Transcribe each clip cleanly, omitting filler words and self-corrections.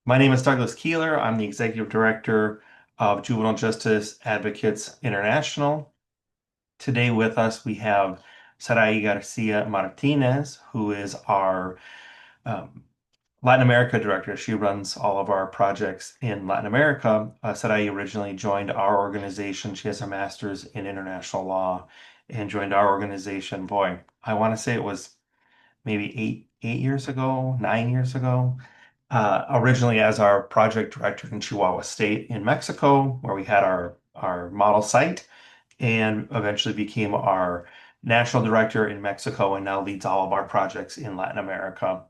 My name is Douglas Keeler. I'm the Executive Director of Juvenile Justice Advocates International. Today with us, we have Sarai Garcia Martinez, who is our um, Latin America Director. She runs all of our projects in Latin America. Sarai originally joined our organization. She has a master's in international law and joined our organization. Boy, I want to say it was maybe eight years ago, 9 years ago, originally as our project director in Chihuahua State in Mexico, where we had our model site, and eventually became our national director in Mexico and now leads all of our projects in Latin America.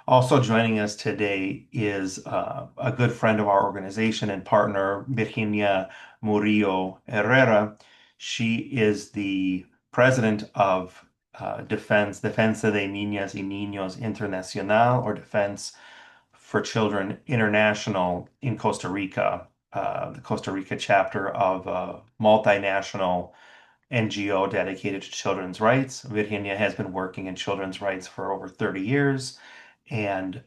Also joining us today is a good friend of our organization and partner, Virginia Murillo Herrera. She is the president of Defensa de Niñas y Niños Internacional, or Defense for Children International in Costa Rica, the Costa Rica chapter of a multinational NGO dedicated to children's rights. Virginia has been working in children's rights for over 30 years and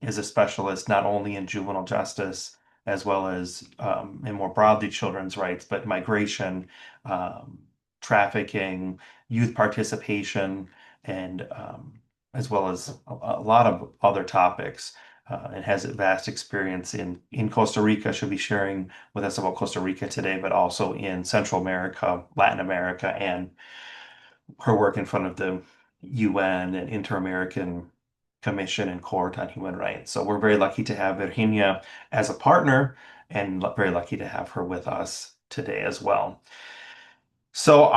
is a specialist not only in juvenile justice as well as and more broadly children's rights, but migration, um, trafficking, youth participation, and as well as a lot of other topics. And has a vast experience in Costa Rica. She'll be sharing with us about Costa Rica today, but also in Central America, Latin America, and her work in front of the UN and Inter-American Commission and Court on Human Rights. So we're very lucky to have Virginia as a partner and very lucky to have her with us today as well. So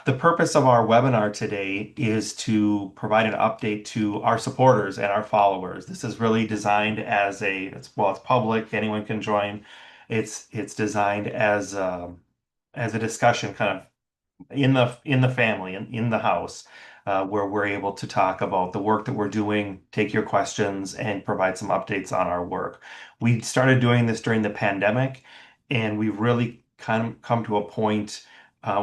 the purpose of our webinar today is to provide an update to our supporters and our followers. This is really designed as it's public, anyone can join. It's designed as a discussion kind of in the family in the house where we're able to talk about the work that we're doing, take your questions, and provide some updates on our work. We started doing this during the pandemic, and we've really kind of come to a point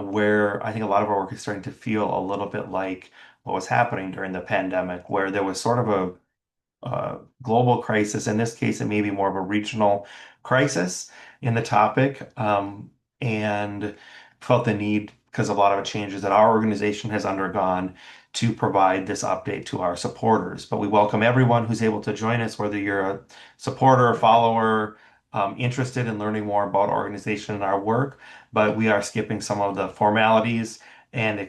where I think a lot of our work is starting to feel a little bit like what was happening during the pandemic, where there was sort of a global crisis. In this case, it may be more of a regional crisis in the topic, and felt the need, because of a lot of changes that our organization has undergone, to provide this update to our supporters. But we welcome everyone who's able to join us, whether you're a supporter or follower, interested in learning more about our organization and our work. But we are skipping some of the formalities and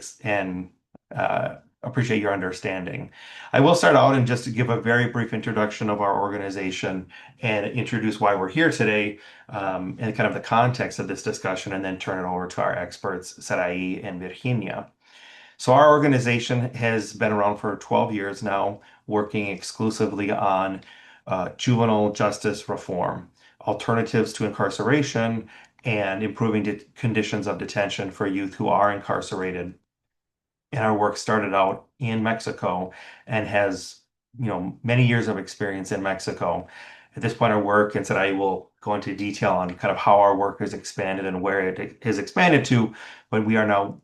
appreciate your understanding. I will start out and just to give a very brief introduction of our organization and introduce why we're here today, and kind of the context of this discussion, and then turn it over to our experts, Sarai and Virginia. So our organization has been around for 12 years now, working exclusively on juvenile justice reform, alternatives to incarceration, and improving conditions of detention for youth who are incarcerated. And our work started out in Mexico and has, many years of experience in Mexico. At this point, our work, and said I will go into detail on kind of how our work has expanded and where it has expanded to, but we are now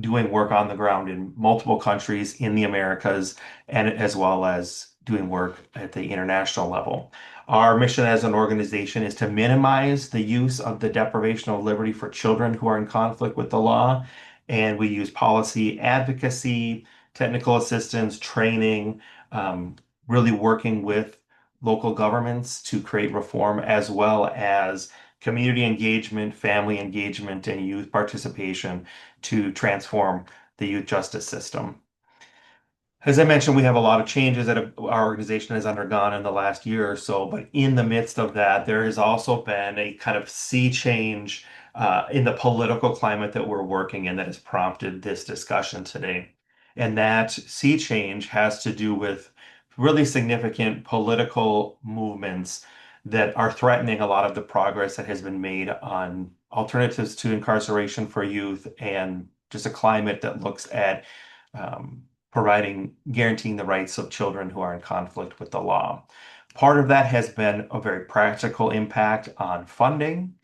doing work on the ground in multiple countries in the Americas, and as well as doing work at the international level. Our mission as an organization is to minimize the use of the deprivation of liberty for children who are in conflict with the law, and we use policy advocacy, technical assistance, training, um, really working with local governments to create reform, as well as community engagement, family engagement, and youth participation to transform the youth justice system. As I mentioned, we have a lot of changes that our organization has undergone in the last year or so, but in the midst of that, there has also been a kind of sea change in the political climate that we're working in that has prompted this discussion today. And that sea change has to do with really significant political movements that are threatening a lot of the progress that has been made on alternatives to incarceration for youth, and just a climate that looks at um, guaranteeing the rights of children who are in conflict with the law. Part of that has been a very practical impact on funding,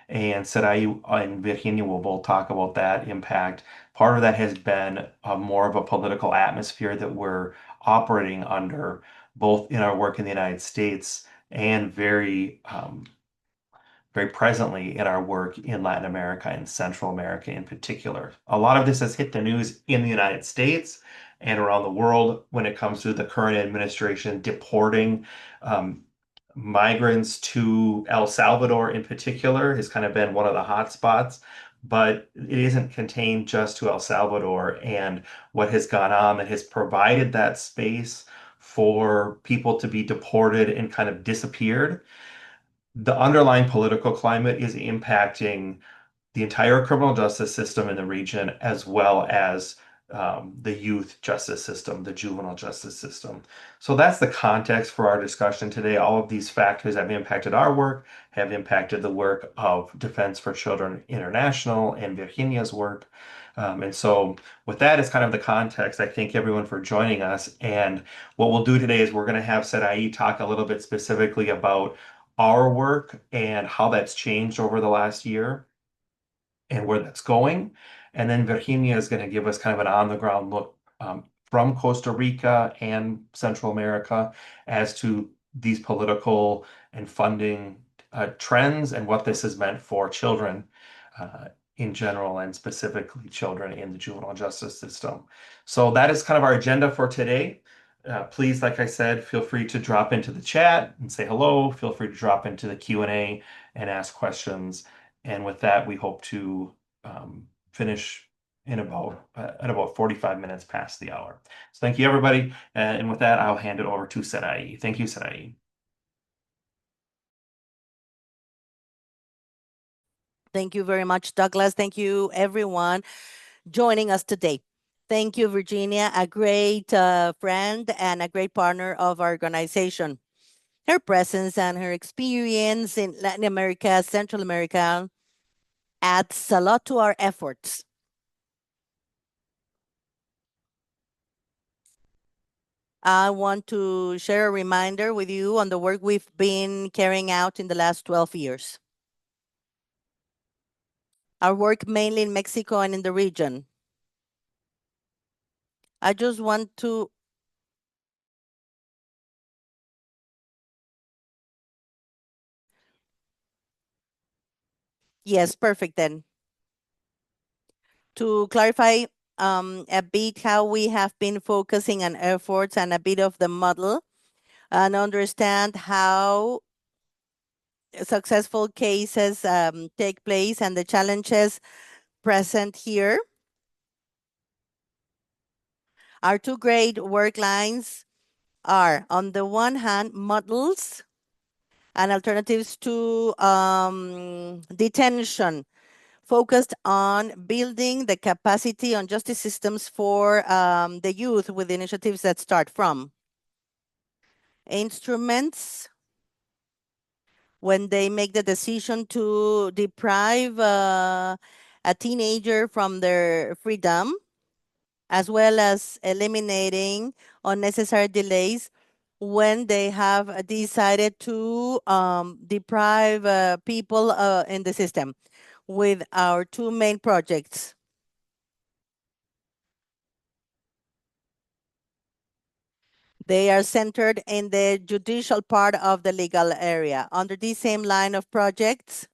and Sarai and Virginia will both talk about that impact. Part of that has been more of a political atmosphere that we're operating under, both in our work in the United States and very presently in our work in Latin America and Central America in particular. A lot of this has hit the news in the United States and around the world when it comes to the current administration deporting um, migrants to El Salvador in particular has kind of been one of the hot spots. But it isn't contained just to El Salvador and what has gone on that has provided that space for people to be deported and kind of disappeared. The underlying political climate is impacting the entire criminal justice system in the region, as well as the youth justice system, the juvenile justice system. So that's the context for our discussion today. All of these factors have impacted our work, have impacted the work of Defense for Children International and Virginia's work. And so, with that as kind of the context, I thank everyone for joining us. And what we'll do today is we're going to have Sarai talk a little bit specifically about our work and how that's changed over the last year and where that's going. And then Virginia is going to give us kind of an on the ground look from Costa Rica and Central America as to these political and funding trends and what this has meant for children in general and specifically children in the juvenile justice system. So that is kind of our agenda for today. Please, like I said, feel free to drop into the chat and say hello. Feel free to drop into the Q&A and ask questions. And with that, we hope to finish in at about 45 minutes past the hour. So thank you, everybody. And with that, I'll hand it over to Sarai. Thank you, Sarai. Thank you very much, Douglas. Thank you, everyone, joining us today. Thank you, Virginia, a great friend and a great partner of our organization. Her presence and her experience in Latin America, Central America, adds a lot to our efforts. I want to share a reminder with you on the work we've been carrying out in the last 12 years. Our work mainly in Mexico and in the region. I just want to Yes, perfect then. To clarify a bit how we have been focusing on efforts and a bit of the model and understand how successful cases take place and the challenges present here. Our two great work lines are, on the one hand, models and alternatives to detention, focused on building the capacity on justice systems for the youth with initiatives that start from instruments when they make the decision to deprive a teenager from their freedom, as well as eliminating unnecessary delays when they have decided to deprive people in the system with our two main projects. They are centered in the judicial part of the legal area. Under this same line of projects,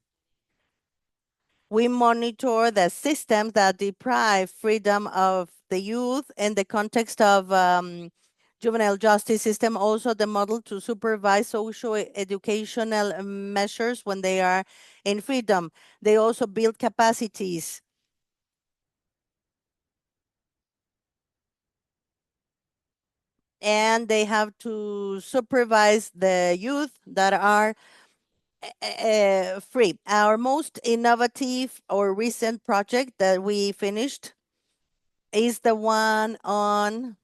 we monitor the systems that deprive freedom of the youth in the context of juvenile justice system, also the model to supervise social educational measures when they are in freedom. They also build capacities. And they have to supervise the youth that are free. Our most innovative or recent project that we finished is the one on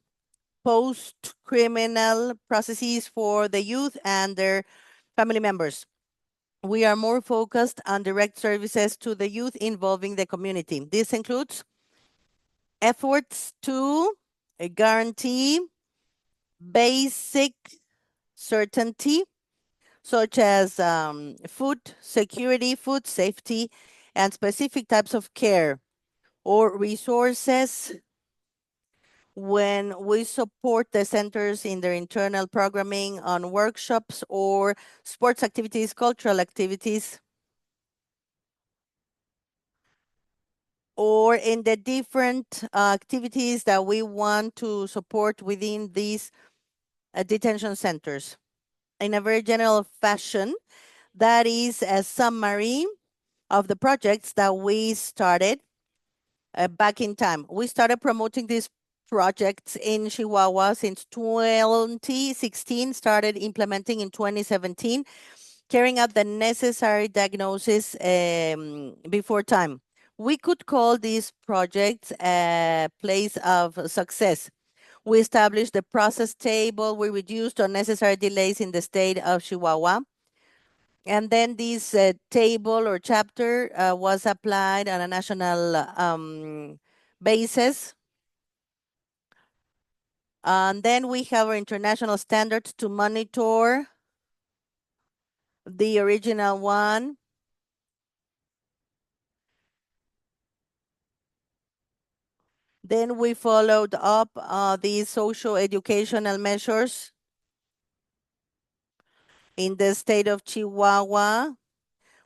post-criminal processes for the youth and their family members. We are more focused on direct services to the youth involving the community. This includes efforts to guarantee basic certainty, such as food security, food safety, and specific types of care or resources when we support the centers in their internal programming on workshops or sports activities, cultural activities, or in the different activities that we want to support within these detention centers. In a very general fashion, that is a summary of the projects that we started back in time. We started promoting these projects in Chihuahua since 2016, started implementing in 2017, carrying out the necessary diagnosis before time. We could call these projects a place of success. We established the process table. We reduced unnecessary delays in the state of Chihuahua. And then this table or chapter was applied on a national basis. And then we have our international standards to monitor the original one. Then we followed up these social educational measures in the state of Chihuahua.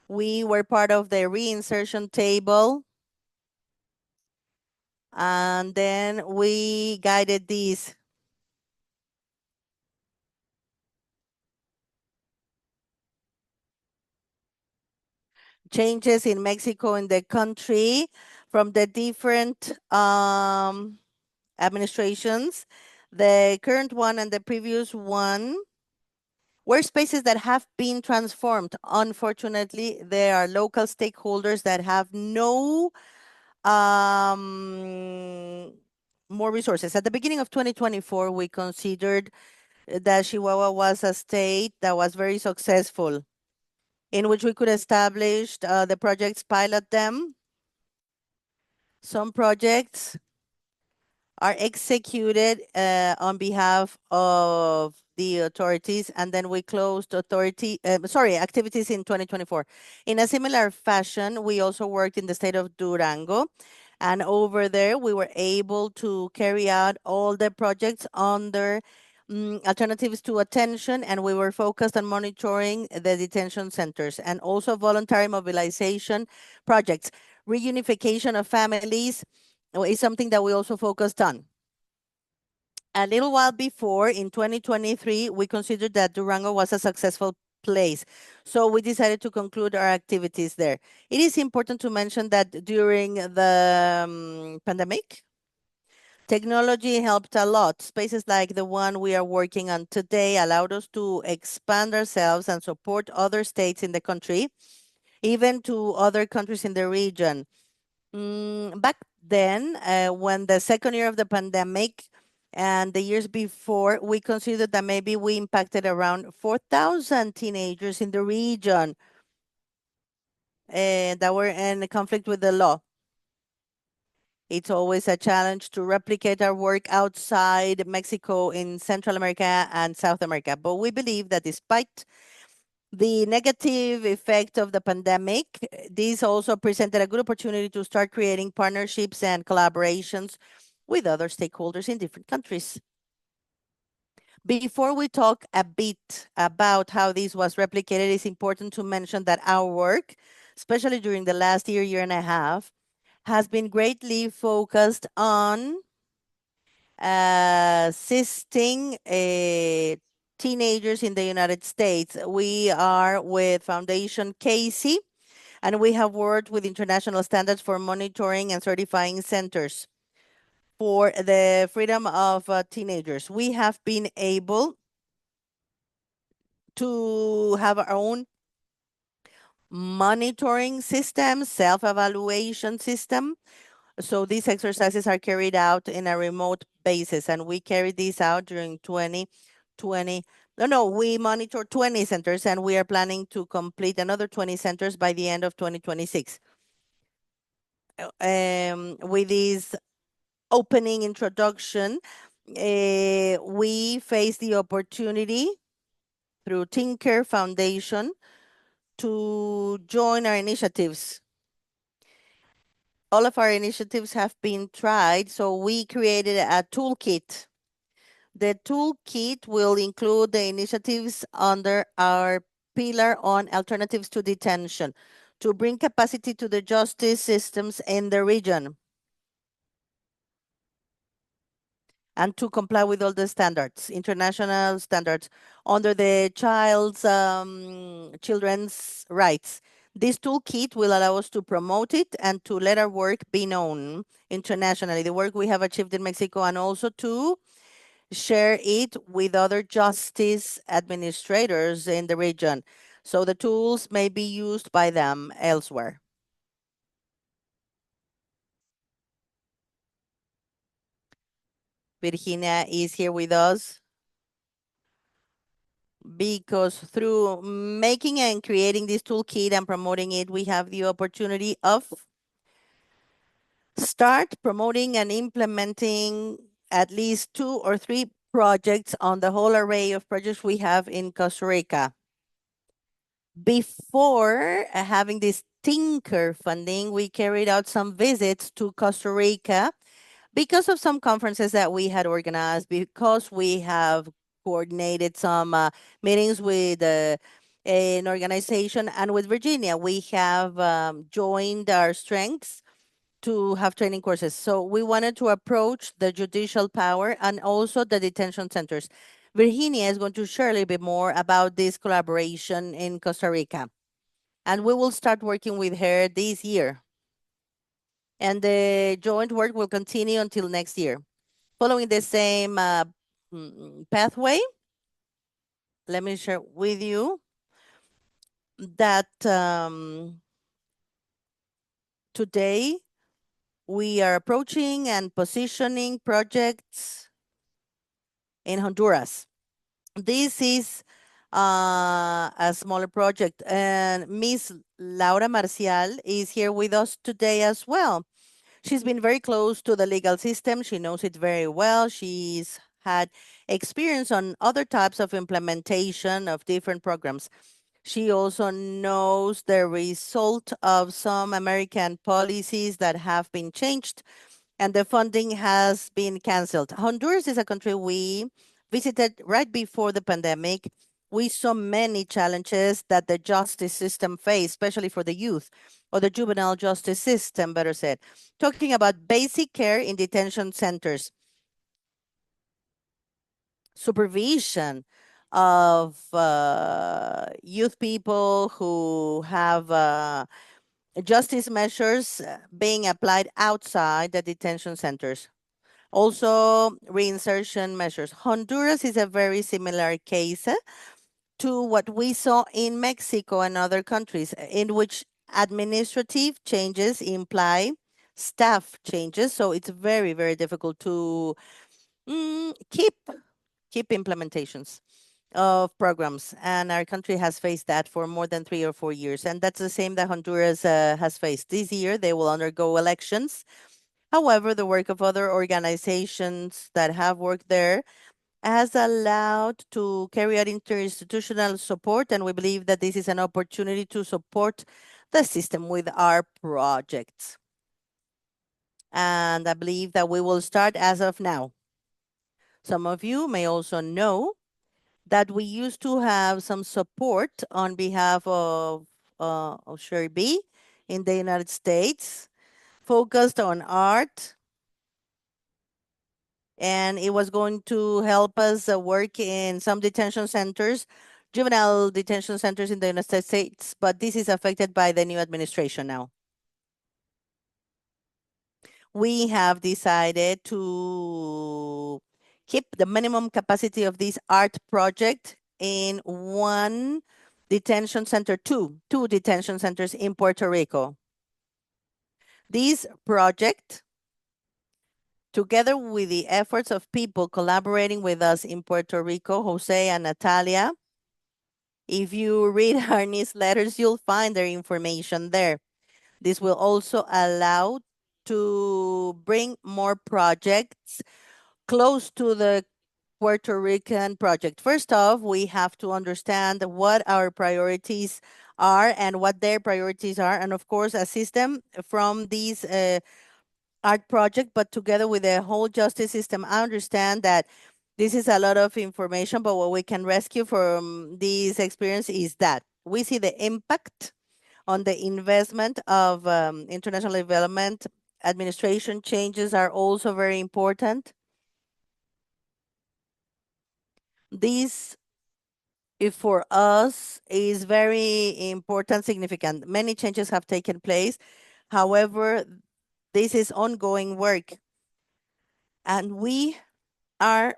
We were part of the reinsertion table. And then we guided these changes in Mexico in the country from the different administrations. The current one and the previous one were spaces that have been transformed. Unfortunately, there are local stakeholders that have no more resources. At the beginning of 2024, we considered that Chihuahua was a state that was very successful, in which we could establish the projects, pilot them. Some projects are executed on behalf of the authorities, and then we closed activities in 2024. In a similar fashion, we also worked in the state of Durango, and over there we were able to carry out all the projects under alternatives to attention, and we were focused on monitoring the detention centers and also voluntary mobilization projects. Reunification of families is something that we also focused on. A little while before, in 2023, we considered that Durango was a successful place. So we decided to conclude our activities there. It is important to mention that during the pandemic, technology helped a lot. Spaces like the one we are working on today allowed us to expand ourselves and support other states in the country, even to other countries in the region. Back then, when the second year of the pandemic and the years before, we considered that maybe we impacted around 4,000 teenagers in the region that were in conflict with the law. It's always a challenge to replicate our work outside Mexico in Central America and South America. But we believe that despite the negative effect of the pandemic, this also presented a good opportunity to start creating partnerships and collaborations with other stakeholders in different countries. Before we talk a bit about how this was replicated, it's important to mention that our work, especially during the last year and a half, has been greatly focused on assisting teenagers in the United States. We are with Foundation Casey, and we have worked with international standards for monitoring and certifying centers for the freedom of teenagers. We have been able to have our own monitoring system, self-evaluation system. So these exercises are carried out in a remote basis, and we carried these out during 2020. No, we monitor 20 centers, and we are planning to complete another 20 centers by the end of 2026. With this opening introduction, we face the opportunity through Tinker Foundation to join our initiatives. all of our initiatives have been tried, so we created a toolkit. The toolkit will include the initiatives under our pillar on alternatives to detention to bring capacity to the justice systems in the region and to comply with all the standards, international standards, under the children's rights. This toolkit will allow us to promote it and to let our work be known internationally, the work we have achieved in Mexico, and also to share it with other justice administrators in the region, so the tools may be used by them elsewhere. Virginia is here with us because through making and creating this toolkit and promoting it, we have the opportunity of start promoting and implementing at least 2 or 3 projects on the whole array of projects we have in Costa Rica. Before having this Tinker funding, we carried out some visits to Costa Rica because of some conferences that we had organized, because we have coordinated some meetings with an organization, and with Virginia, we have joined our strengths to have training courses. So we wanted to approach the judicial power and also the detention centers. Virginia is going to share a little bit more about this collaboration in Costa Rica. And we will start working with her this year. And the joint work will continue until next year. Following the same pathway, let me share with you that today we are approaching and positioning projects in Honduras. This is a smaller project, and Miss Laura Marcial is here with us today as well. She's been very close to the legal system. She knows it very well. She's had experience on other types of implementation of different programs. She also knows the result of some American policies that have been changed and the funding has been canceled. Honduras is a country we visited right before the pandemic. We saw many challenges that the justice system faced, especially for the youth, or the juvenile justice system, better said. Talking about basic care in detention centers, supervision of youth people who have justice measures being applied outside the detention centers. Also, reinsertion measures. Honduras is a very similar case to what we saw in Mexico and other countries, in which administrative changes imply staff changes. So it's very, very difficult to keep implementations of programs. And our country has faced that for more than 3 or 4 years. And that's the same that Honduras has faced. This year, they will undergo elections. However, the work of other organizations that have worked there has allowed to carry out interinstitutional support, and we believe that this is an opportunity to support the system with our projects. And I believe that we will start as of now. Some of you may also know that we used to have some support on behalf of Sherry B in the United States, focused on art, and it was going to help us work in some detention centers, juvenile detention centers in the United States, but this is affected by the new administration now. We have decided to keep the minimum capacity of this art project in one detention center, two detention centers in Puerto Rico. This project, together with the efforts of people collaborating with us in Puerto Rico, Jose and Natalia. If you read our newsletters, you'll find their information there. This will also allow to bring more projects close to the Puerto Rican project. First off, we have to understand what our priorities are and what their priorities are, and of course assist them from these art project, but together with the whole justice system. I understand that this is a lot of information, but what we can rescue from this experience is that we see the impact on the investment of international development. Administration changes are also very important. This, if for us, is very important, significant. Many changes have taken place. However, this is ongoing work, and we are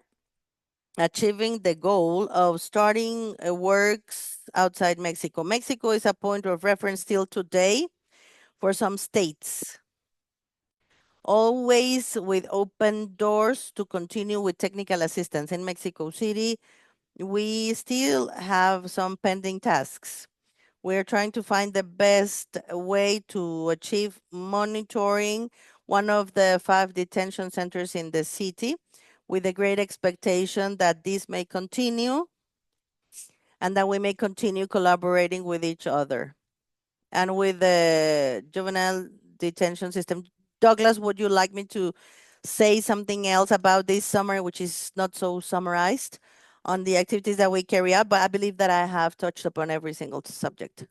achieving the goal of starting works outside Mexico. Mexico is a point of reference still today for some states, always with open doors to continue with technical assistance. In Mexico City, we still have some pending tasks. We're trying to find the best way to achieve monitoring one of the 5 detention centers in the city, with a great expectation that this may continue and that we may continue collaborating with each other and with the juvenile detention system. Douglas, would you like me to say something else about this summer, which is not so summarized, on the activities that we carry out? But I believe that I have touched upon every single subject.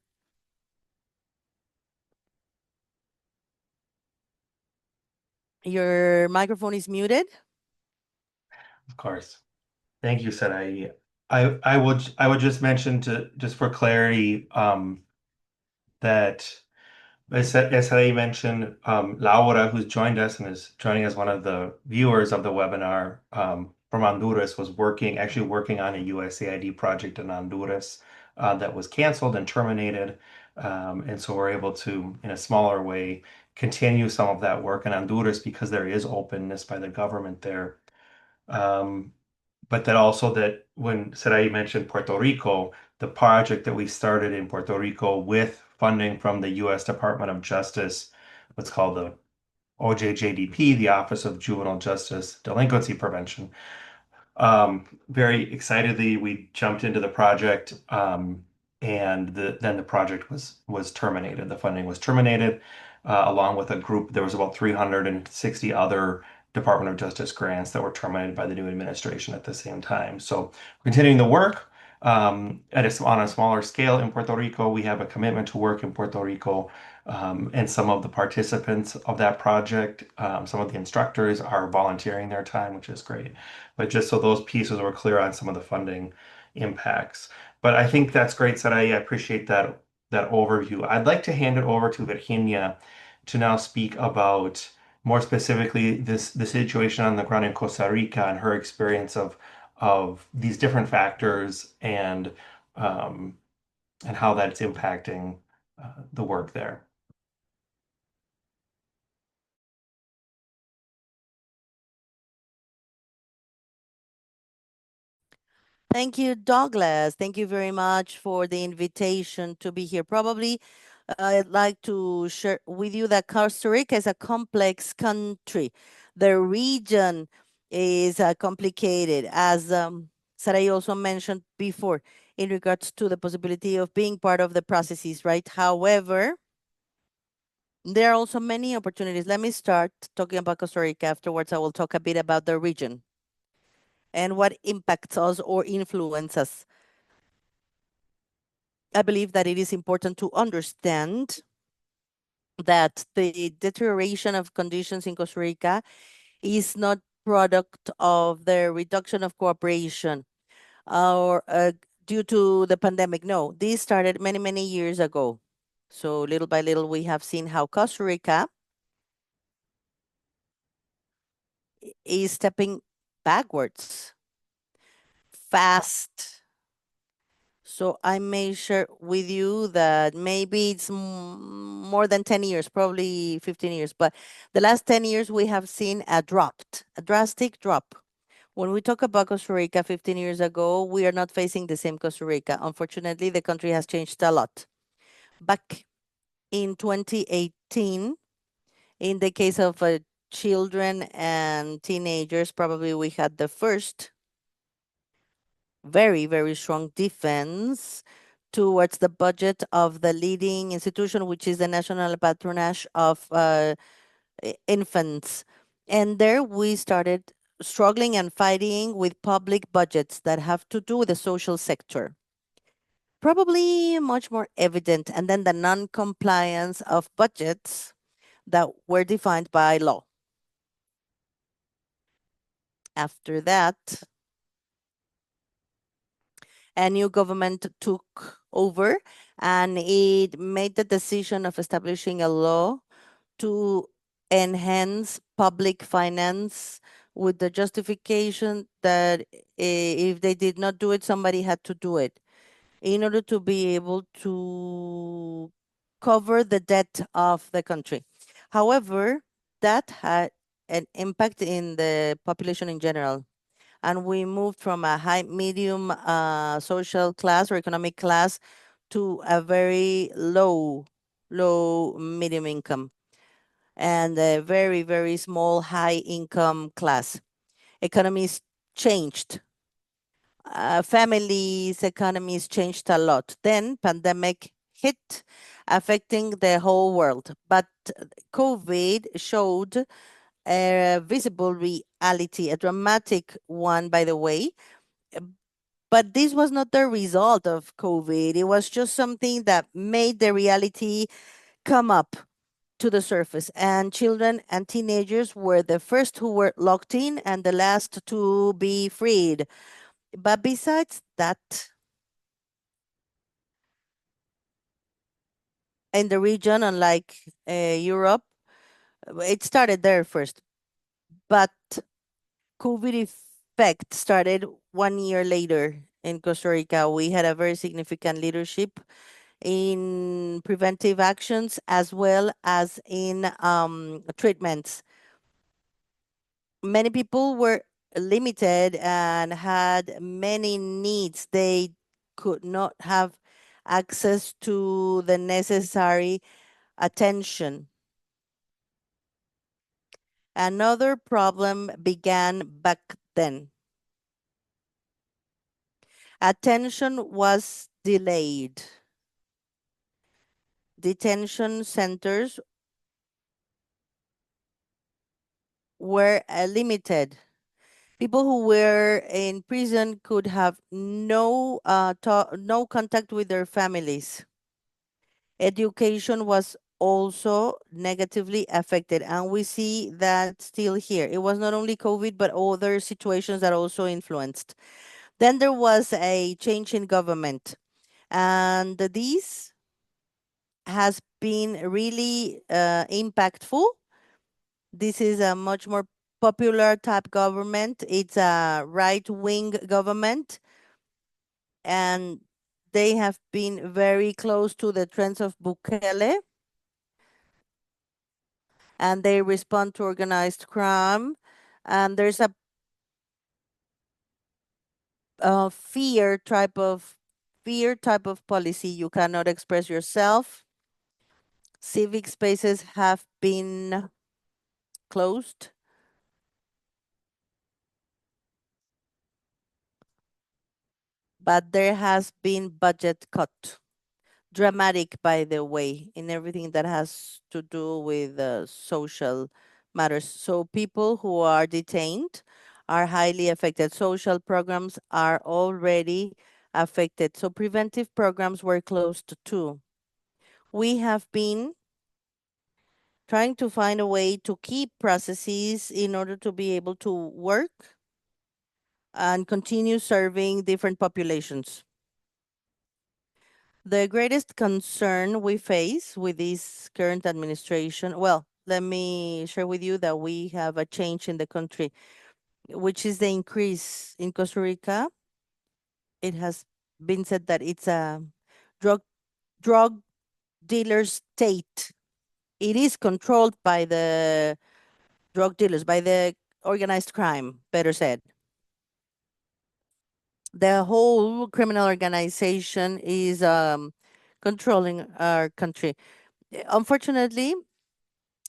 Your microphone is muted. Of course. Thank you, Sarai. I would just mention to just for clarity that as Sarai mentioned, Laura, who's joined us and is joining as one of the viewers of the webinar from Honduras, was actually working on a USAID project in Honduras that was canceled and terminated. And so we're able to, in a smaller way, continue some of that work in Honduras because there is openness by the government there. Um, but that also that when Sarai mentioned Puerto Rico, the project that we started in Puerto Rico with funding from the U.S. Department of Justice, what's called the OJJDP, the Office of Juvenile Justice Delinquency Prevention. Very excitedly, we jumped into the project, and then the project was terminated. The funding was terminated, along with a group. There was about 360 other Department of Justice grants that were terminated by the new administration at the same time. So, continuing the work on a smaller scale in Puerto Rico. We have a commitment to work in Puerto Rico, and some of the participants of that project, some of the instructors are volunteering their time, which is great. But just so those pieces were clear on some of the funding impacts. But I think that's great, Sarai. I appreciate that overview. I'd like to hand it over to Virginia to now speak about more specifically the situation on the ground in Costa Rica and her experience of these different factors um, and how that's impacting the work there. Thank you, Douglas. Thank you very much for the invitation to be here. Probably I'd like to share with you that Costa Rica is a complex country. The region is complicated, as Sarai also mentioned before, in regards to the possibility of being part of the processes, right? However, there are also many opportunities. Let me start talking about Costa Rica. Afterwards, I will talk a bit about the region and what impacts us or influences us. I believe that it is important to understand that the deterioration of conditions in Costa Rica is not product of the reduction of cooperation or due to the pandemic. No, this started many, many years ago. So little by little, we have seen how Costa Rica is stepping backwards fast. So I may share with you that maybe it's more than 10 years, probably 15 years, but the last 10 years we have seen a drastic drop. When we talk about Costa Rica 15 years ago, we are not facing the same Costa Rica. Unfortunately, the country has changed a lot. Back in 2018, in the case of children and teenagers, probably we had the first very, very strong defense towards the budget of the leading institution, which is the National Patronage of Infants. And there we started struggling and fighting with public budgets that have to do with the social sector. Probably much more evident, and then the non-compliance of budgets that were defined by law. After that, a new government took over and it made the decision of establishing a law to enhance public finance with the justification that if they did not do it, somebody had to do it in order to be able to cover the debt of the country. However, that had an impact in the population in general. And we moved from a high medium social class or economic class to a very low medium income and a very, very small high income class. Economies changed. Families, economies changed a lot. Then pandemic hit, affecting the whole world. But COVID showed a visible reality, a dramatic one, by the way. But this was not the result of COVID. It was just something that made the reality come up to the surface. And children and teenagers were the first who were locked in and the last to be freed. But besides that, in the region, unlike Europe, it started there first. But COVID effect started 1 year later in Costa Rica. We had a very significant leadership in preventive actions as well as in treatments. Many people were limited and had many needs. They could not have access to the necessary attention. Another problem began back then. Attention was delayed. Detention centers were limited. People who were in prison could have no contact with their families. Education was also negatively affected, and we see that still here. It was not only COVID, but other situations that also influenced. Then there was a change in government, and this has been really impactful. This is a much more popular type government. It's a right-wing government, and they have been very close to the trends of Bukele, and they respond to organized crime. And there's a fear type of policy. You cannot express yourself. Civic spaces have been closed. But there has been budget cut. Dramatic, by the way, in everything that has to do with social matters. So people who are detained are highly affected. Social programs are already affected. So preventive programs were closed too. We have been trying to find a way to keep processes in order to be able to work and continue serving different populations. The greatest concern we face with this current administration, well, let me share with you that we have a change in the country, which is the increase in Costa Rica. It has been said that it's a drug drug dealer state. It is controlled by the drug dealers, by the organized crime, better said. The whole criminal organization is controlling our country. Unfortunately,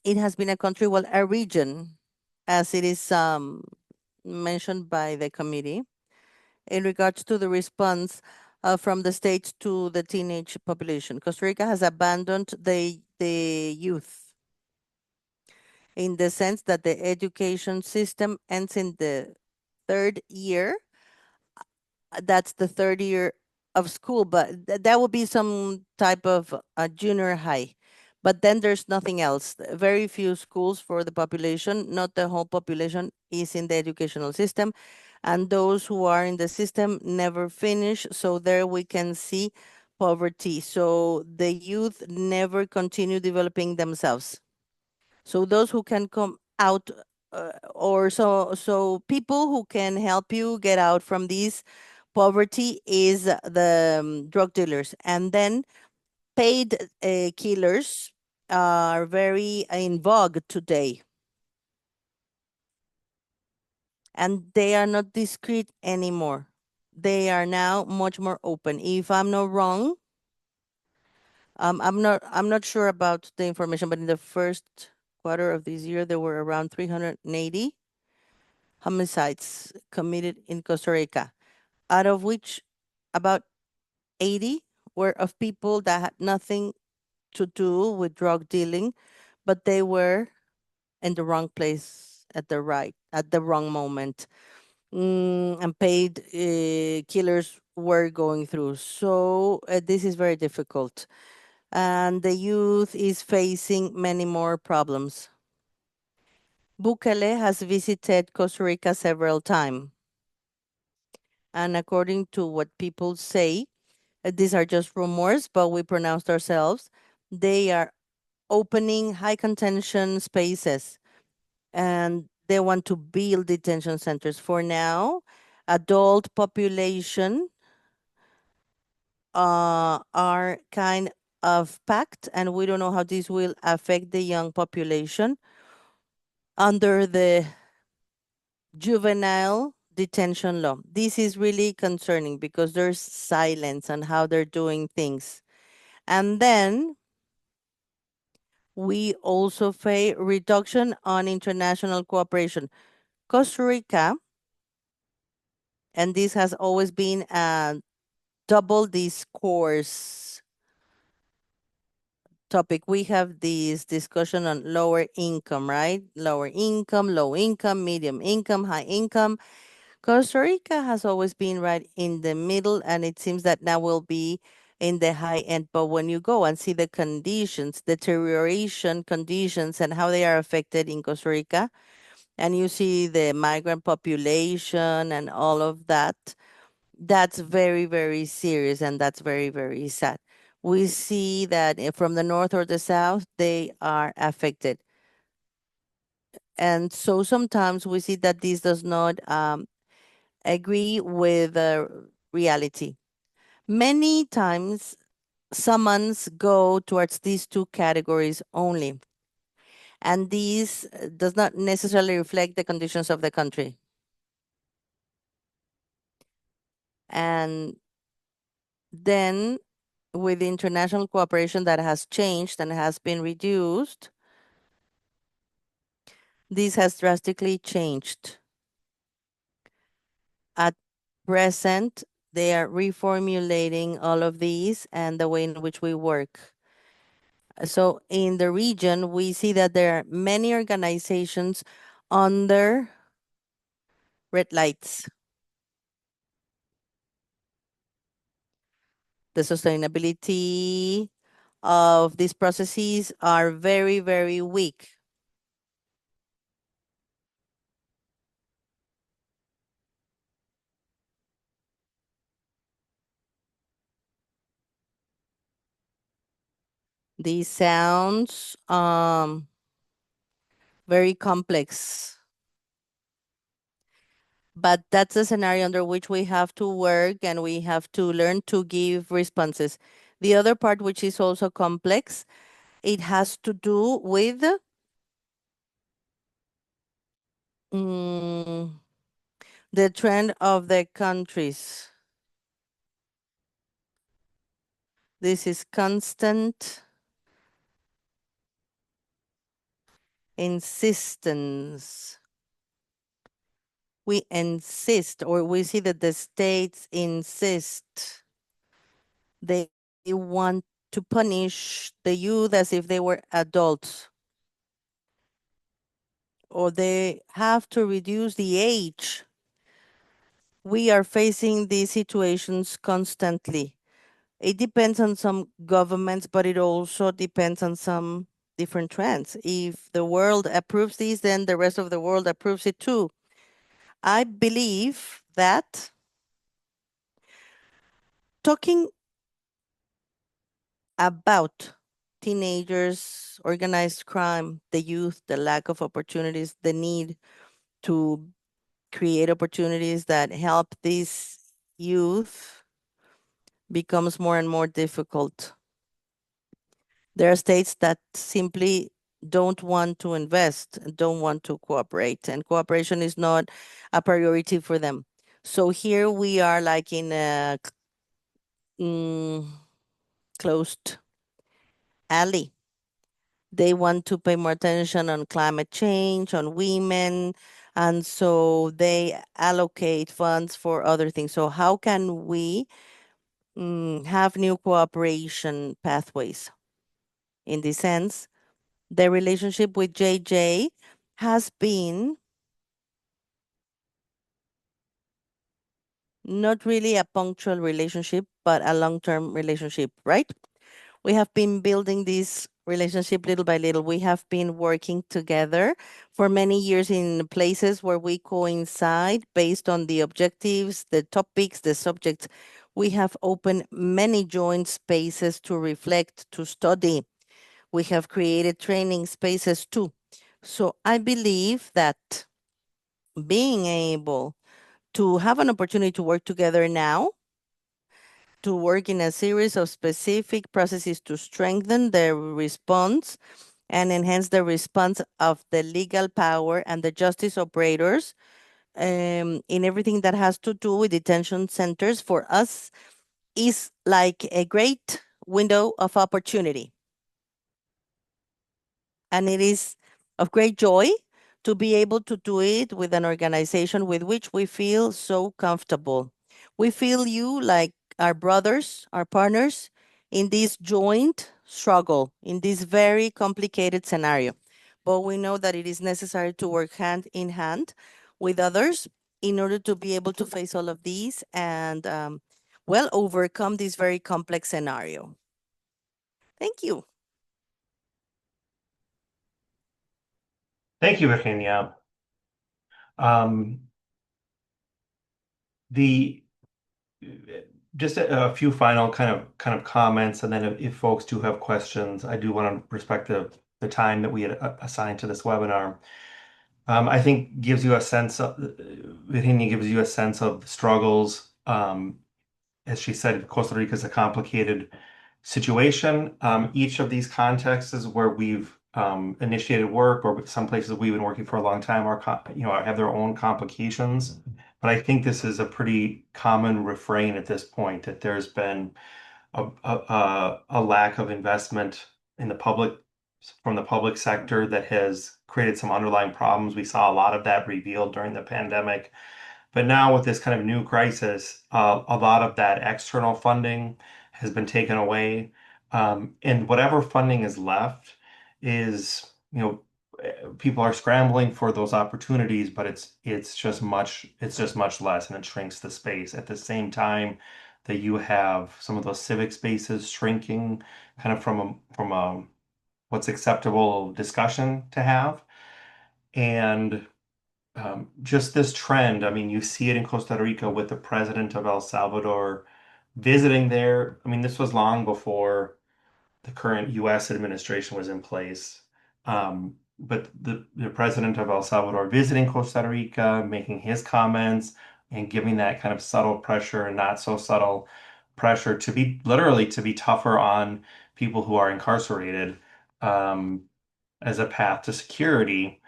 it has been a country, well, a region, as it is mentioned by the committee, in regards to the response from the states to the teenage population. Costa Rica has abandoned the youth in the sense that the education system ends in the third year. That's the third year of school, but that would be some type of junior high. But then there's nothing else. Very few schools for the population, not the whole population is in the educational system. And those who are in the system never finish. So there we can see poverty. So the youth never continue developing themselves. So those who can come out or so people who can help you get out from this poverty is the drug dealers, and then paid killers are very in vogue today, and they are not discreet anymore. They are now much more open. If I'm not wrong, I'm not sure about the information, but in the first quarter of this year, there were around 380 homicides committed in Costa Rica, out of which about 80 were of people that had nothing to do with drug dealing, but they were in the wrong place at the wrong moment. And paid killers were going through. So this is very difficult. And the youth is facing many more problems. Bukele has visited Costa Rica several times. And according to what people say, these are just rumors, but we pronounced ourselves. They are opening high contention spaces and they want to build detention centers. For now, adult population are kind of packed, and we don't know how this will affect the young population under the juvenile detention law. This is really concerning because there's silence on how they're doing things. And then we also face reduction on international cooperation. Costa Rica, and this has always been a double discourse topic. We have this discussion on lower income, right? Lower income, low income, medium income, high income. Costa Rica has always been right in the middle, and it seems that now will be in the high end. But when you go and see the conditions, deterioration conditions, and how they are affected in Costa Rica, and you see the migrant population and all of that, that's very, very serious, and that's very, very sad. We see that from the north or the south, they are affected. And so sometimes we see that this does not agree with reality. Many times, summons go towards these two categories only, and these does not necessarily reflect the conditions of the country. And then, with international cooperation that has changed and has been reduced, this has drastically changed. At present, they are reformulating all of these and the way in which we work. So in the region, we see that there are many organizations under red lights. The sustainability of these processes are very, very weak. These sounds very complex, but that's the scenario under which we have to work and we have to learn to give responses. The other part, which is also complex, it has to do with mm, the trend of the countries. This is constant insistence. We insist, or we see that the states insist They want to punish the youth as if they were adults, or they have to reduce the age. We are facing these situations constantly. It depends on some governments, but it also depends on some different trends. If the world approves this, then the rest of the world approves it too. I believe that talking about teenagers, organized crime, the youth, the lack of opportunities, the need to create opportunities that help these youth becomes more and more difficult. There are states that simply don't want to invest, don't want to cooperate, and cooperation is not a priority for them. So here we are like in a mm, closed alley. They want to pay more attention on climate change, on women, and so they allocate funds for other things. So how can we have new cooperation pathways? In this sense, the relationship with JJ has been not really a punctual relationship, but a long-term relationship, right? We have been building this relationship little by little. We have been working together for many years in places where we coincide based on the objectives, the topics, the subjects. We have opened many joint spaces to reflect, to study. We have created training spaces too. So I believe that being able to have an opportunity to work together now, to work in a series of specific processes to strengthen the response and enhance the response of the legal power and the justice operators in everything that has to do with detention centers for us is like a great window of opportunity. And it is of great joy to be able to do it with an organization with which we feel so comfortable. We feel you like our brothers, our partners in this joint struggle, in this very complicated scenario. But we know that it is necessary to work hand in hand with others in order to be able to face all of these and, well, overcome this very complex scenario. Thank you. Thank you, Virginia. Um, the just a few final kind of comments, and then if folks do have questions, I do want to respect the time that we had assigned to this webinar. I think gives you a sense of Virginia gives you a sense of the struggles. As she said, Costa Rica is a complicated situation. Each of these contexts is where we've initiated work, or some places we've been working for a long time, are have their own complications. But I think this is a pretty common refrain at this point that there's been a lack of investment in the public from the public sector that has created some underlying problems. We saw a lot of that revealed during the pandemic. But now with this kind of new crisis, a lot of that external funding has been taken away. And whatever funding is left is, people are scrambling for those opportunities, but it's just much less, and it shrinks the space. At the same time that you have some of those civic spaces shrinking kind of from a what's acceptable discussion to have. And just this trend, I mean, you see it in Costa Rica with the president of El Salvador visiting there. I mean, this was long before the current US administration was in place. But the president of El Salvador visiting Costa Rica, making his comments and giving that kind of subtle pressure and not so subtle pressure to be literally to be tougher on people who are incarcerated, um, as a path to security.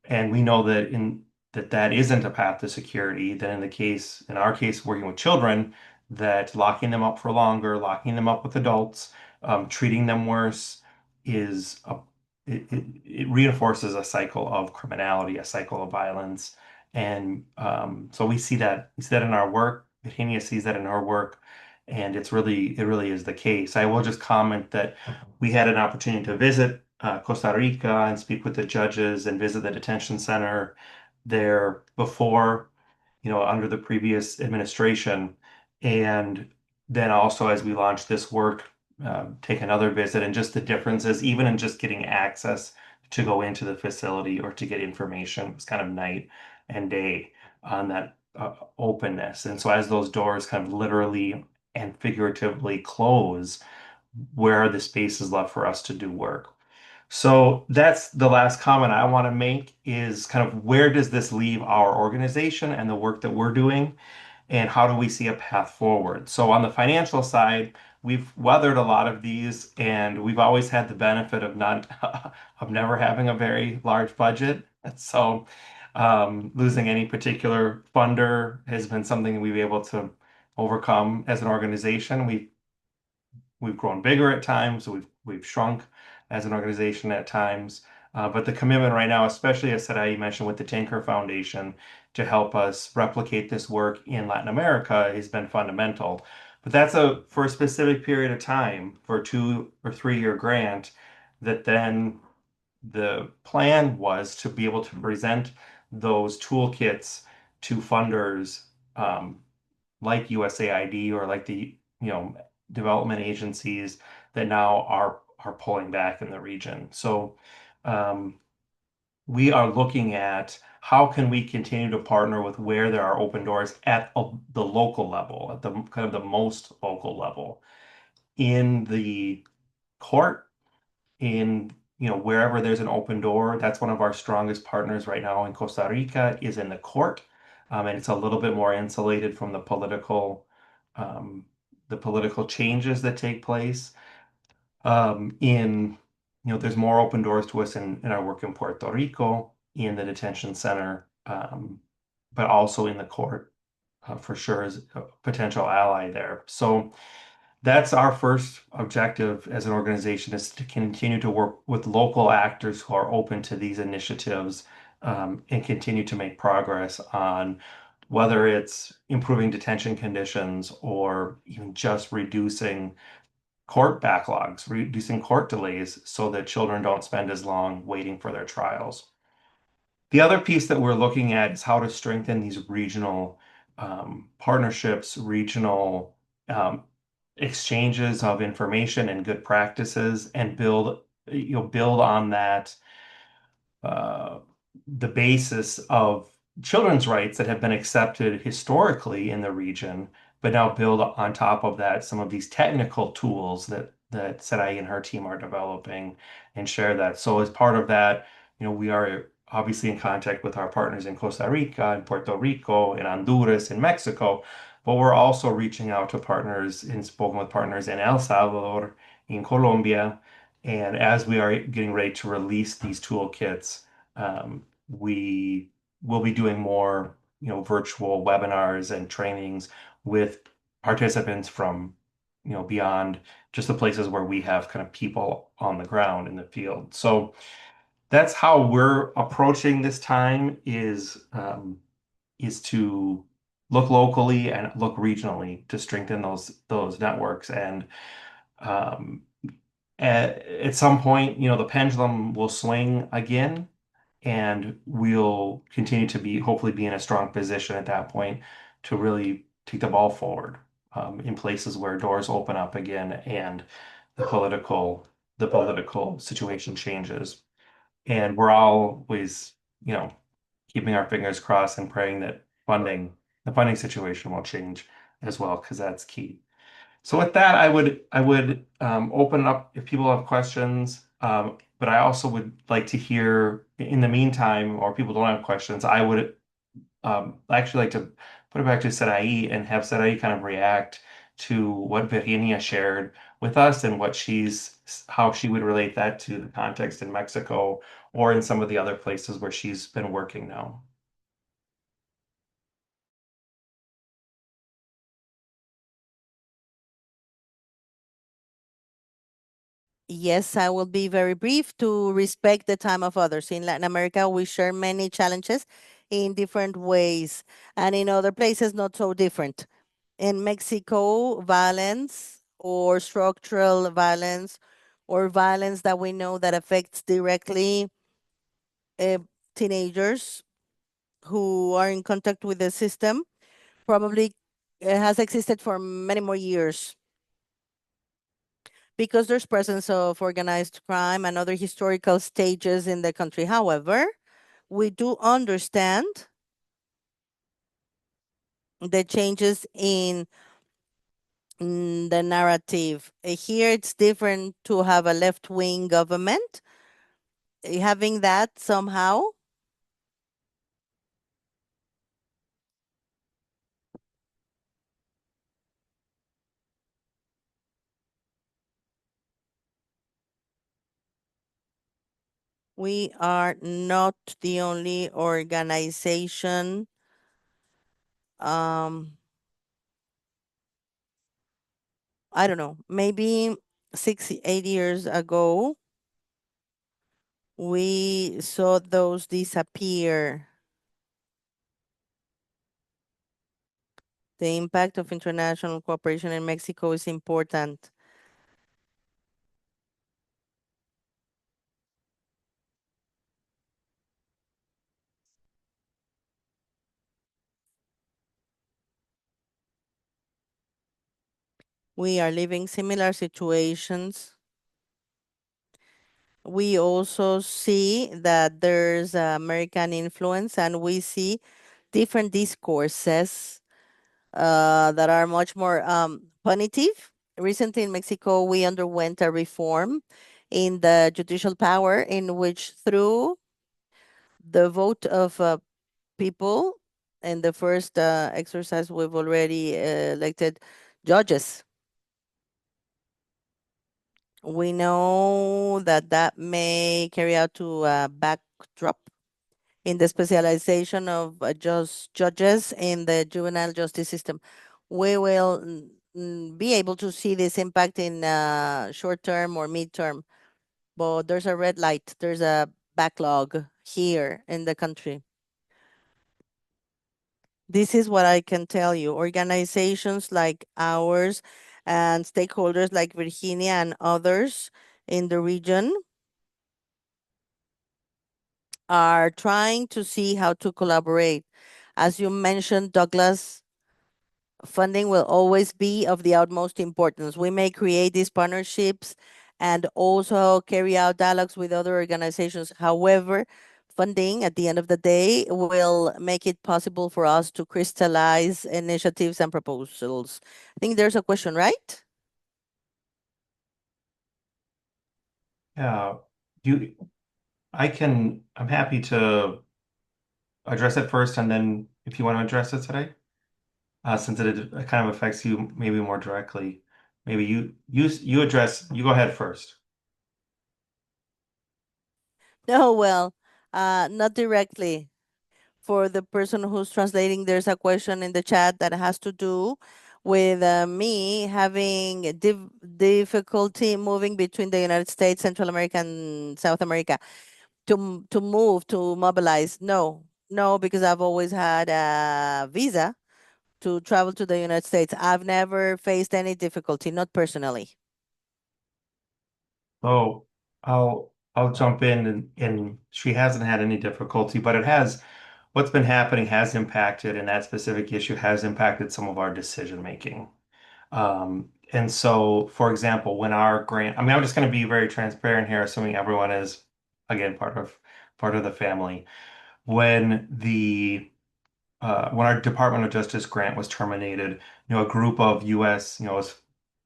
And we know that isn't a path to security. That in our case, working with children, that locking them up for longer, locking them up with adults, treating them worse is it reinforces a cycle of criminality, a cycle of violence. And so we see that in our work. Virginia sees that in her work. And it really is the case. I will just comment that we had an opportunity to visit Costa Rica and speak with the judges and visit the detention center there before, under the previous administration. And then also as we launch this work, take another visit, and just the differences, even in just getting access to go into the facility or to get information. It's kind of night and day on that openness. And so as those doors kind of literally and figuratively close, where are the spaces left for us to do work? So that's the last comment I want to make is kind of where does this leave our organization and the work that we're doing, and how do we see a path forward? So on the financial side, we've weathered a lot of these, and we've always had the benefit of not of never having a very large budget. So losing any particular funder has been something we've been able to overcome as an organization. We've grown bigger at times, we've shrunk as an organization at times. But the commitment right now, especially as Sarai mentioned with the Tinker Foundation, to help us replicate this work in Latin America has been fundamental. But that's for a specific period of time, for a 2 or 3 year grant, that then the plan was to be able to present those toolkits to funders, like USAID or like the development agencies that now are pulling back in the region. So um, we are looking at how can we continue to partner with where there are open doors at the local level, at the kind of the most local level, in the court, in wherever there's an open door. That's one of our strongest partners right now in Costa Rica, is in the court. And it's a little bit more insulated from um, the political changes that take place. In there's more open doors to us in our work in Puerto Rico, in the detention center, but also in the court, for sure, as a potential ally there. So that's our first objective as an organization, is to continue to work with local actors who are open to these initiatives, and continue to make progress on whether it's improving detention conditions or even just reducing court backlogs, reducing court delays so that children don't spend as long waiting for their trials. The other piece that we're looking at is how to strengthen these regional partnerships, regional um, exchanges of information and good practices, and build on that, uh, the basis of children's rights that have been accepted historically in the region, but now build on top of that some of these technical tools that Sarai and her team are developing, and share that. So as part of that, we are obviously in contact with our partners in Costa Rica and Puerto Rico and Honduras and Mexico, but we're also reaching out to partners and spoken with partners in El Salvador, in Colombia. And as we are getting ready to release these toolkits, we will be doing more, virtual webinars and trainings with participants from, beyond just the places where we have kind of people on the ground in the field. So that's how we're approaching this time, is to look locally and look regionally to strengthen those networks. And um, at some point, the pendulum will swing again, and we'll continue to hopefully be in a strong position at that point to really take the ball forward, in places where doors open up again and the political situation changes. And we're always, keeping our fingers crossed and praying that the funding situation will change as well, because that's key. So with that, I would open up if people have questions. But I also would like to hear in the meantime, or people don't have questions, I would actually like to put it back to Sarai and have Sarai kind of react to what Virginia shared with us, and how she would relate that to the context in Mexico or in some of the other places where she's been working now. Yes, I will be very brief to respect the time of others. In Latin America, we share many challenges in different ways, and in other places, not so different. In Mexico, violence or structural violence or violence that we know that affects directly uh, teenagers who are in contact with the system probably has existed for many more years because there's presence of organized crime and other historical stages in the country. However, we do understand the changes in the narrative. Here, it's different to have a left wing government. Having that somehow, we are not the only organization. Um, I don't know, maybe 8 years ago, we saw those disappear. The impact of international cooperation in Mexico is important. We are living similar situations. We also see that there's American influence, and we see different discourses that are much more punitive. Recently in Mexico, we underwent a reform in the judicial power in which through the vote of people in the first exercise, we've already elected judges. We know that that may carry out to a backdrop in the specialization of just judges in the juvenile justice system. We will be able to see this impact in short term or midterm, but there's a red light, there's a backlog here in the country. This is what I can tell you. Organizations like ours and stakeholders like Virginia and others in the region are trying to see how to collaborate. As you mentioned, Douglas, funding will always be of the utmost importance. We may create these partnerships and also carry out dialogues with other organizations. However, funding at the end of the day will make it possible for us to crystallize initiatives and proposals. I think there's a question, right? Yeah, you, I'm happy to address it first, and then if you want to address it today, since it kind of affects you maybe more directly, maybe you go ahead first. No, well, not directly. For the person who's translating, there's a question in the chat that has to do with me having difficulty moving between the United States, Central America, and South America to move, to mobilize. No, no, because I've always had a visa to travel to the United States. I've never faced any difficulty, not personally. So I'll jump in and she hasn't had any difficulty, but what's been happening has impacted, and that specific issue has impacted some of our decision making. And so, for example, when our grant, I mean, I'm just going to be very transparent here, assuming everyone is, again, part of the family. When when our Department of Justice grant was terminated, a group of U.S., was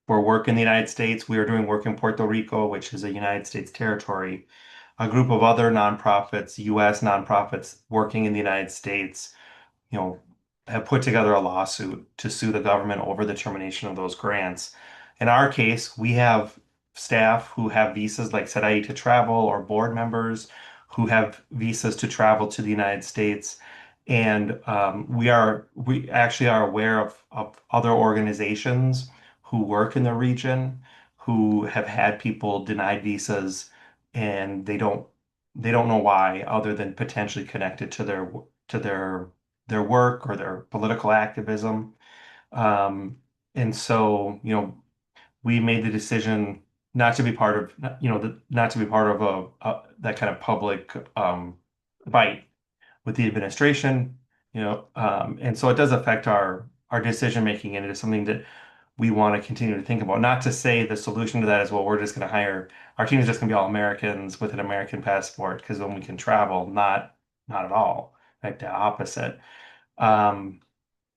for work in the United States. We were doing work in Puerto Rico, which is a United States territory. A group of other nonprofits, U.S. nonprofits working in the United States, you know, have put together a lawsuit to sue the government over the termination of those grants. In our case, we have staff who have visas like JJAI to travel, or board members who have visas to travel to the United States. And we actually are aware of other organizations who work in the region who have had people denied visas, and they don't know why, other than potentially connected to their work or their political activism. Um, and so, we made the decision not to be part of, not to be part of that kind of public fight with the administration, and so it does affect our decision making, and it is something that we want to continue to think about. Not to say the solution to that is, well, we're just going to hire our team is just going to be all Americans with an American passport because then we can travel. Not at all. Like the opposite. Um,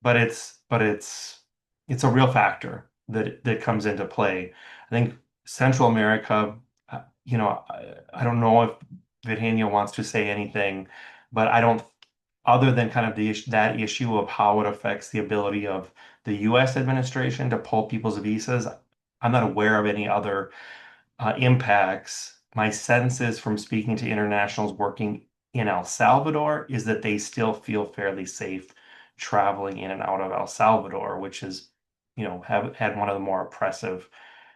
but it's a real factor that comes into play. I think Central America, I don't know if Virginia wants to say anything, but I don't, other than kind of that issue of how it affects the ability of the U.S. administration to pull people's visas. I'm not aware of any other impacts. My sense is from speaking to internationals working in El Salvador is that they still feel fairly safe traveling in and out of El Salvador, which is, have had one of the more oppressive,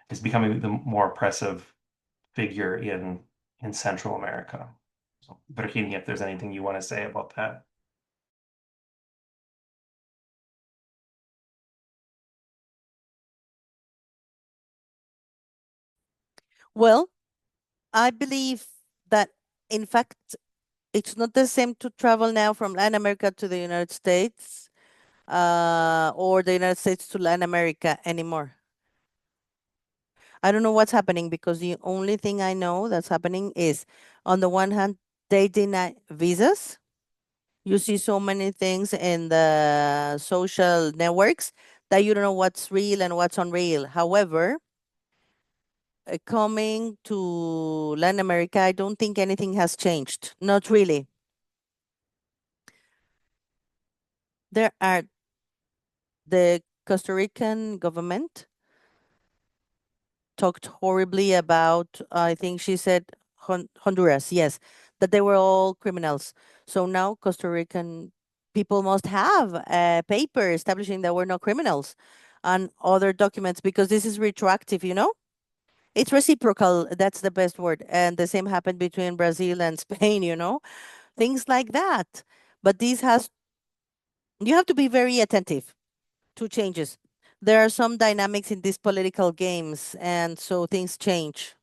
is becoming the more oppressive figure in Central America. So, Virginia, if there's anything you want to say about that. Well, I believe that in fact it's not the same to travel now from Latin America to the United States, or the United States to Latin America anymore. I don't know what's happening because the only thing I know that's happening is, on the one hand, they deny visas. You see so many things in the social networks that you don't know what's real and what's unreal. However, coming to Latin America, I don't think anything has changed. Not really. There are the Costa Rican government talked horribly about, I think she said Honduras, yes, that they were all criminals. So now Costa Rican people must have a paper establishing that we're not criminals and other documents, because this is retroactive. It's reciprocal. That's the best word. And the same happened between Brazil and Spain, things like that. But you have to be very attentive to changes. There are some dynamics in these political games, and so things change.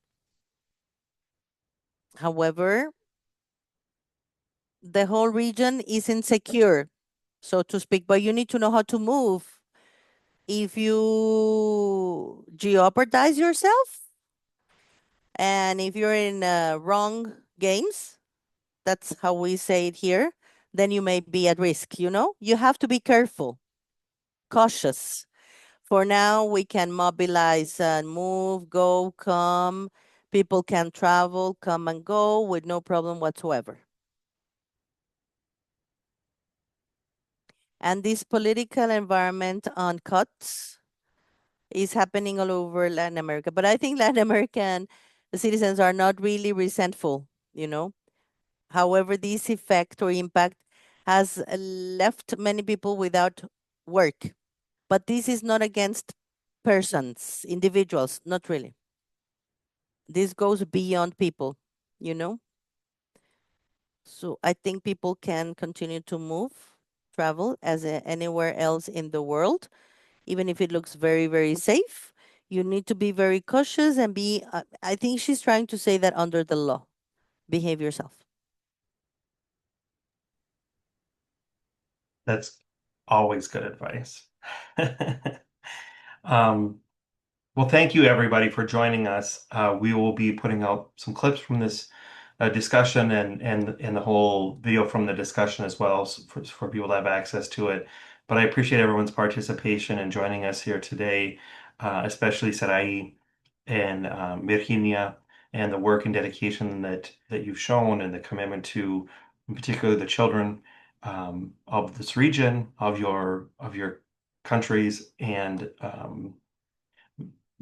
However, the whole region is insecure, so to speak, but you need to know how to move. If you jeopardize yourself, and if you're in wrong games, that's how we say it here, then you may be at risk. You have to be careful, cautious. For now, we can mobilize and move, go, come. People can travel, come and go with no problem whatsoever. And this political environment on cuts is happening all over Latin America. But I think Latin American citizens are not really resentful. However, this effect or impact has left many people without work. But this is not against persons, individuals, not really. This goes beyond people. So I think people can continue to move, travel as anywhere else in the world, even if it looks very, very safe. You need to be very cautious and I think she's trying to say that under the law, behave yourself. That's always good advice. Um, Well, thank you everybody for joining us. We will be putting out some clips from this discussion and the whole video from the discussion as well, for people to have access to it. But I appreciate everyone's participation and joining us here today, especially Sarai and Virginia, and the work and dedication that you've shown and the commitment to, in particular, the children of this region, of your countries, and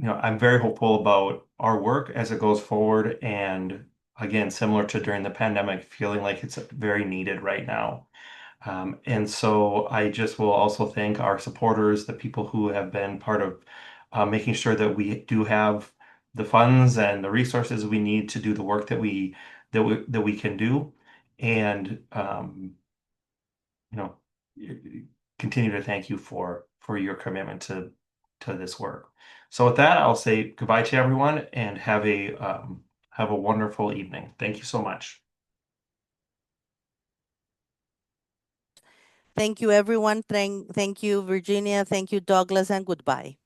I'm very hopeful about our work as it goes forward. And again, similar to during the pandemic, feeling like it's very needed right now. And so I just will also thank our supporters, the people who have been part of making sure that we do have the funds and the resources we need to do the work that we can do. And you know, continue to thank you for for your commitment to this work. So with that, I'll say goodbye to everyone and have a wonderful evening. Thank you so much. Thank you, everyone. Thank you, Virginia. Thank you, Douglas, and goodbye.